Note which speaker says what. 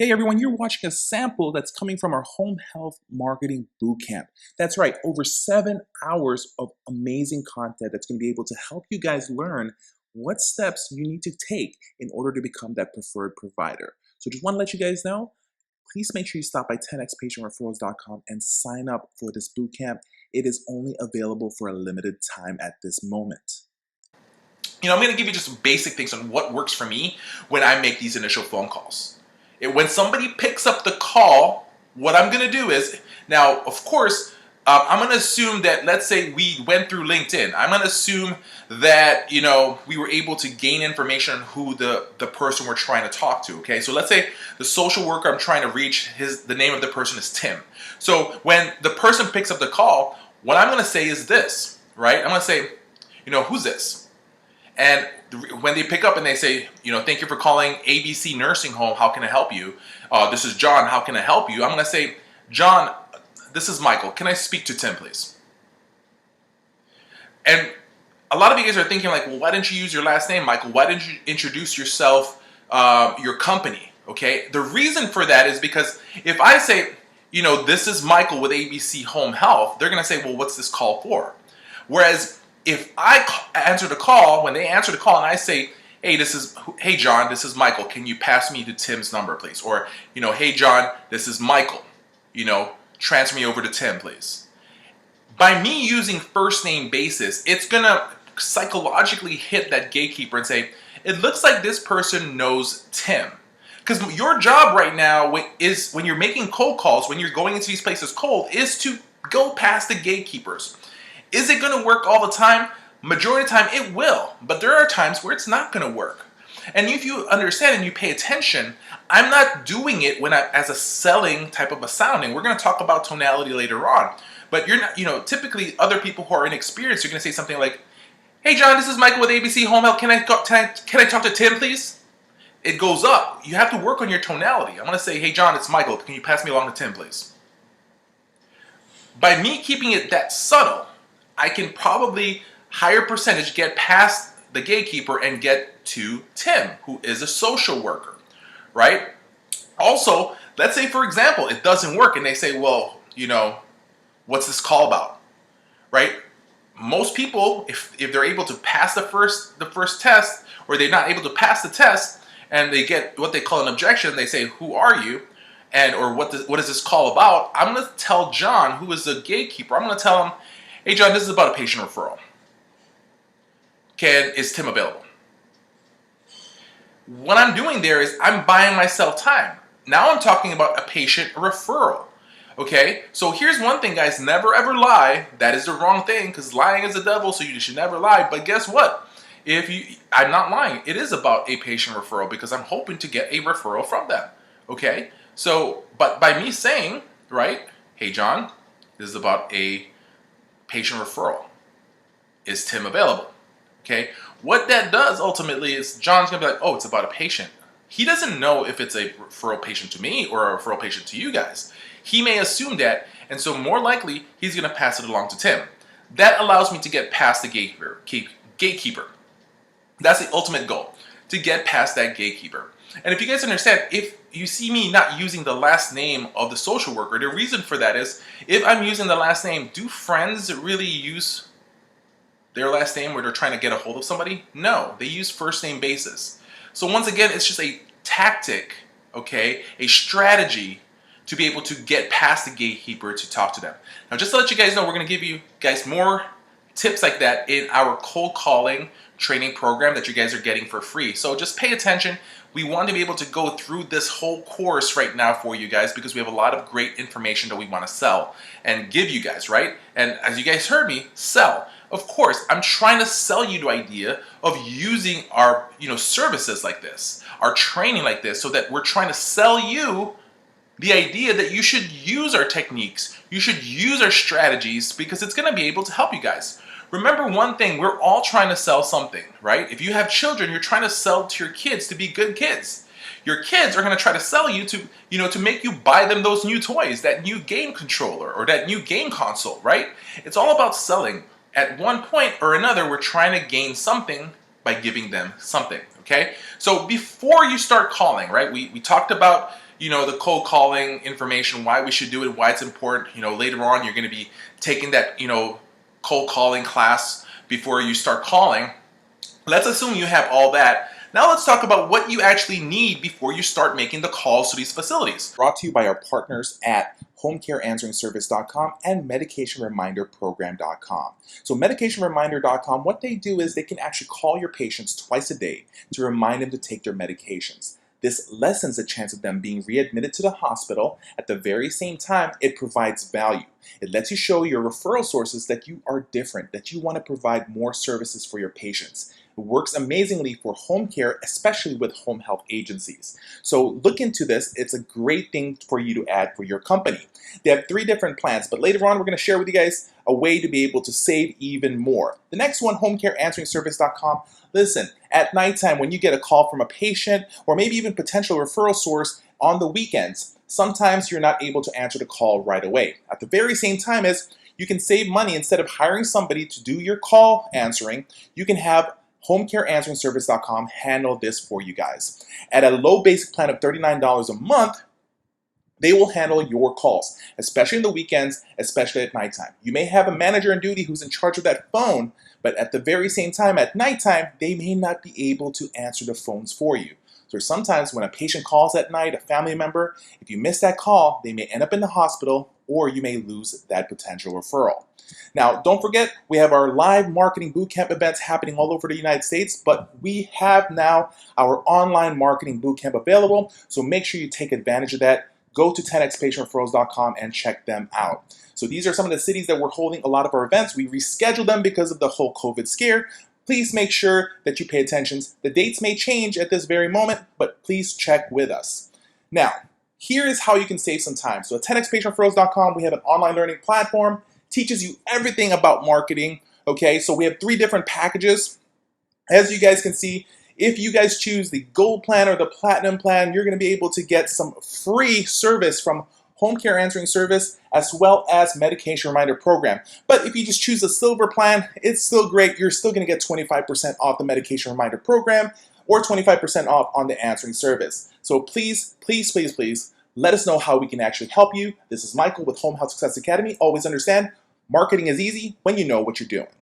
Speaker 1: Hey everyone, you're watching a sample that's coming from our Home Health Marketing Bootcamp. That's right, over 7 hours of amazing content that's going to be able to help you guys learn what steps you need to take in order to become that preferred provider. So just want to let you guys know, please make sure you stop by 10xpatientreferrals.com and sign up for this bootcamp. It is only available for a limited time at this moment.
Speaker 2: I'm going to give you just some basic things on what works for me when I make these initial phone calls. When somebody picks up the call, what I'm going to do is, now, of course, I'm going to assume that, let's say we went through LinkedIn. I'm going to assume that, we were able to gain information on who the person we're trying to talk to, okay? So let's say the social worker I'm trying to reach, the name of the person is Tim. So when the person picks up the call, what I'm going to say is this, right? I'm going to say, who's this? And when they pick up and they say, thank you for calling ABC Nursing Home, how can I help you? This is John, how can I help you? I'm going to say, John, this is Michael. Can I speak to Tim, please? And a lot of you guys are thinking like, well, why didn't you use your last name, Michael? Why didn't you introduce yourself, your company? Okay. The reason for that is because if I say, this is Michael with ABC Home Health, they're going to say, well, what's this call for? Whereas if I answer the call, when they answer the call and I say, hey John, this is Michael, can you pass me to Tim's number, please? Or, hey John, this is Michael, transfer me over to Tim, please. By me using first name basis, it's gonna psychologically hit that gatekeeper and say, it looks like this person knows Tim. Because your job right now is, when you're making cold calls, when you're going into these places cold, is to go past the gatekeepers. Is it going to work all the time? Majority of the time it will, but there are times where it's not going to work. And if you understand and you pay attention, I'm not doing it as a selling type of a sounding. We're going to talk about tonality later on. But you're not, typically other people who are inexperienced are going to say something like, hey John, this is Michael with ABC Home Health. Can I talk to Tim, please? It goes up. You have to work on your tonality. I'm going to say, hey John, it's Michael. Can you pass me along to Tim, please? By me keeping it that subtle, I can probably higher percentage get past the gatekeeper and get to Tim, who is a social worker, right? Also, let's say, for example, it doesn't work and they say, well, what's this call about, right? Most people, if they're able to pass the first test, or they're not able to pass the test and they get what they call an objection, they say, who are you? Or what is this call about? I'm going to tell John, who is the gatekeeper, I'm going to tell him, hey John, this is about a patient referral. Is Tim available? What I'm doing there is I'm buying myself time. Now I'm talking about a patient referral. Okay, so here's one thing, guys, never ever lie. That is the wrong thing, because lying is the devil, so you should never lie. But guess what? I'm not lying. It is about a patient referral because I'm hoping to get a referral from them. Okay, so, but by me saying, right, hey John, this is about a patient referral. Is Tim available? Okay. What that does ultimately is John's going to be like, oh, it's about a patient. He doesn't know if it's a referral patient to me or a referral patient to you guys. He may assume that, and so more likely he's going to pass it along to Tim. That allows me to get past the gatekeeper. That's the ultimate goal, to get past that gatekeeper. And if you guys understand, if you see me not using the last name of the social worker, the reason for that is, if I'm using the last name, do friends really use their last name where they're trying to get a hold of somebody? No, they use first name basis. So once again, it's just a tactic, okay, a strategy to be able to get past the gatekeeper to talk to them. Now, just to let you guys know, we're going to give you guys more tips like that in our cold calling training program that you guys are getting for free. So just pay attention. We want to be able to go through this whole course right now for you guys because we have a lot of great information that we want to sell and give you guys, right? And as you guys heard me, sell. Of course, I'm trying to sell you the idea of using our, services like this, our training like this, so that we're trying to sell you the idea that you should use our techniques, you should use our strategies, because it's going to be able to help you guys. Remember one thing, we're all trying to sell something, right? If you have children, you're trying to sell to your kids to be good kids. Your kids are going to try to sell you to, to make you buy them those new toys, that new game controller or that new game console, right? It's all about selling. At one point or another, we're trying to gain something by giving them something, okay? So before you start calling, right, we talked about, the cold calling information, why we should do it, why it's important. Later on, you're going to be taking that, cold calling class before you start calling. Let's assume you have all that. Now let's talk about what you actually need before you start making the calls to these facilities.
Speaker 1: Brought to you by our partners at homecareansweringservice.com and medicationreminderprogram.com. So medicationreminder.com, what they do is they can actually call your patients twice a day to remind them to take their medications. This lessens the chance of them being readmitted to the hospital. At the very same time, it provides value. It lets you show your referral sources that you are different, that you want to provide more services for your patients. It works amazingly for home care, especially with home health agencies. So look into this. It's a great thing for you to add for your company. They have 3 different plans, but later on we're going to share with you guys a way to be able to save even more. The next one, homecareansweringservice.com. Listen, at nighttime when you get a call from a patient or maybe even potential referral source on the weekends, sometimes you're not able to answer the call right away. At the very same time as you can save money, instead of hiring somebody to do your call answering, you can have homecareansweringservice.com handle this for you guys. At a low basic plan of $39 a month, they will handle your calls, especially in the weekends, especially at nighttime. You may have a manager on duty who's in charge of that phone, but at the very same time at nighttime, they may not be able to answer the phones for you. So sometimes when a patient calls at night, a family member, if you miss that call, they may end up in the hospital or you may lose that potential referral. Now, don't forget, we have our live marketing bootcamp events happening all over the United States, but we have now our online marketing bootcamp available, so make sure you take advantage of that. Go to 10xpatientreferrals.com and check them out. So these are some of the cities that we're holding a lot of our events. We rescheduled them because of the whole COVID scare. Please make sure that you pay attention. The dates may change at this very moment, but please check with us. Now, here is how you can save some time. So at 10xpatientreferrals.com, we have an online learning platform, teaches you everything about marketing. Okay, so we have 3 different packages. As you guys can see, if you guys choose the gold plan or the platinum plan, you're going to be able to get some free service from Home Care Answering Service as well as Medication Reminder Program. But if you just choose the silver plan, it's still great. You're still going to get 25% off the Medication Reminder Program or 25% off on the answering service. So please, please, please, please let us know how we can actually help you. This is Michael with Home Health Success Academy. Always understand, marketing is easy when you know what you're doing.